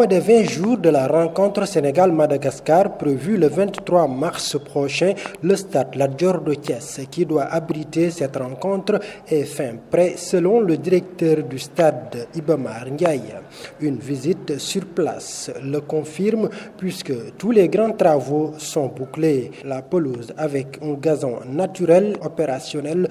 des 20 jours de la rencontre Sénégal-Madagascar prévue le 23 mars prochain, le stade Lat Dior de Thiès, qui doit abriter cette rencontre, est fin prêt selon le directeur du stade Iba Mar Ndiaye. Une visite sur place le confirme puisque tous les grands travaux sont bouclés. La pelouse avec un gazon naturel opérationnel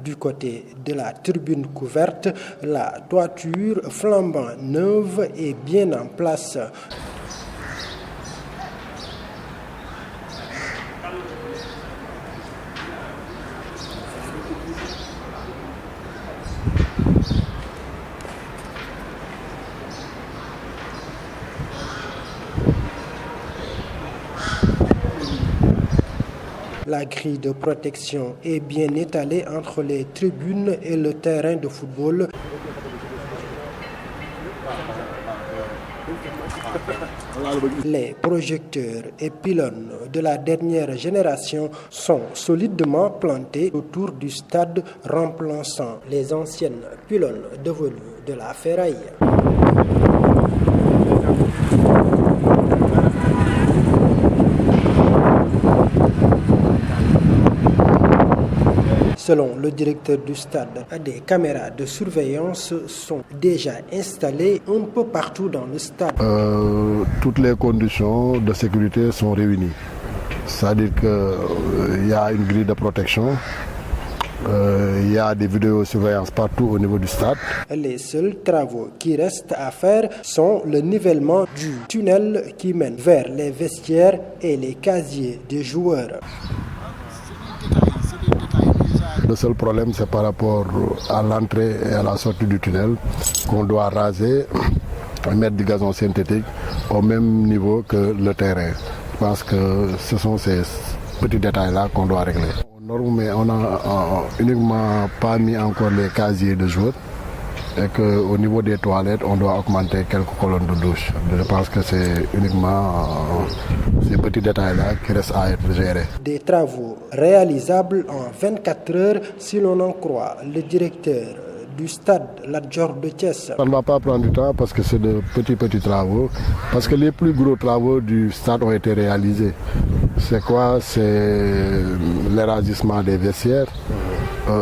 du côté de la tribune couverte, la toiture flambant neuve est bien en place. La grille de protection est bien étalée entre les tribunes et le terrain de football. Les projecteurs et pylônes de la dernière génération sont solidement plantés autour du stade, remplaçant les anciennes pylônes devenus de la ferraille. Selon le directeur du stade, des caméras de surveillance sont déjà installées un peu partout dans le stade. Toutes les conditions de sécurité sont réunies. C'est-à-dire qu'il y a une grille de protection, il y a des vidéosurveillances partout au niveau du stade. Les seuls travaux qui restent à faire sont le nivellement du tunnel qui mène vers les vestiaires et les casiers des joueurs. Le seul problème, c'est par rapport à l'entrée et à la sortie du tunnel qu'on doit raser, mettre du gazon synthétique au même niveau que le terrain. Je pense que ce sont ces petits détails-là qu'on doit régler. Mais on n'a uniquement pas mis encore les casiers de joueurs et qu'au niveau des toilettes, on doit augmenter quelques colonnes de douche. Je pense que c'est uniquement ces petits détails-là qui restent à être gérés. Des travaux réalisables en 24 heures si l'on en croit le directeur du stade Lat Dior de Thiès. Ça ne va pas prendre du temps parce que c'est de petits travaux. Parce que les plus gros travaux du stade ont été réalisés. C'est quoi? C'est l'élargissement des vestiaires.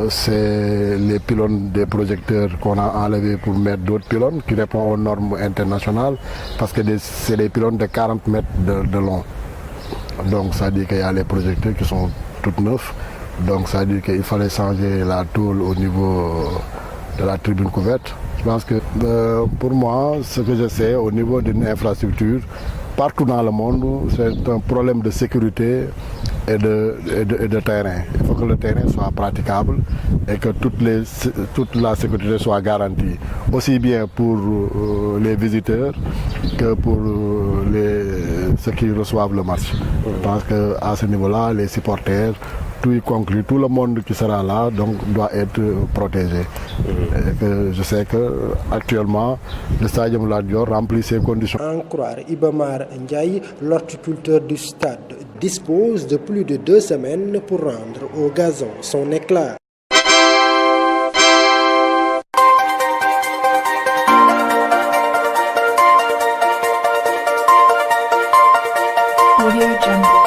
C'est les pylônes des projecteurs qu'on a enlevés pour mettre d'autres pylônes qui répondent aux normes internationales parce que c'est des pylônes de 40 mètres de long. Donc ça veut dire qu'il y a les projecteurs qui sont tout neufs. Donc ça veut dire qu'il fallait changer la tôle au niveau de la tribune couverte. Je pense que pour moi, ce que je sais au niveau d'une infrastructure, partout dans le monde, c'est un problème de sécurité et de terrain. Il faut que le terrain soit praticable et que toute la sécurité soit garantie, aussi bien pour les visiteurs que pour ceux qui reçoivent le match. Je pense qu'à ce niveau-là, les supporters, tout y conclut, tout le monde qui sera là donc, doit être protégé. Et que je sais qu'actuellement, le stade Lat Dior remplit ces conditions. En croire Iba Mar Ndiaye, l'horticulteur du stade dispose de plus de 2 semaines pour rendre au gazon son éclat. Audio Jungle.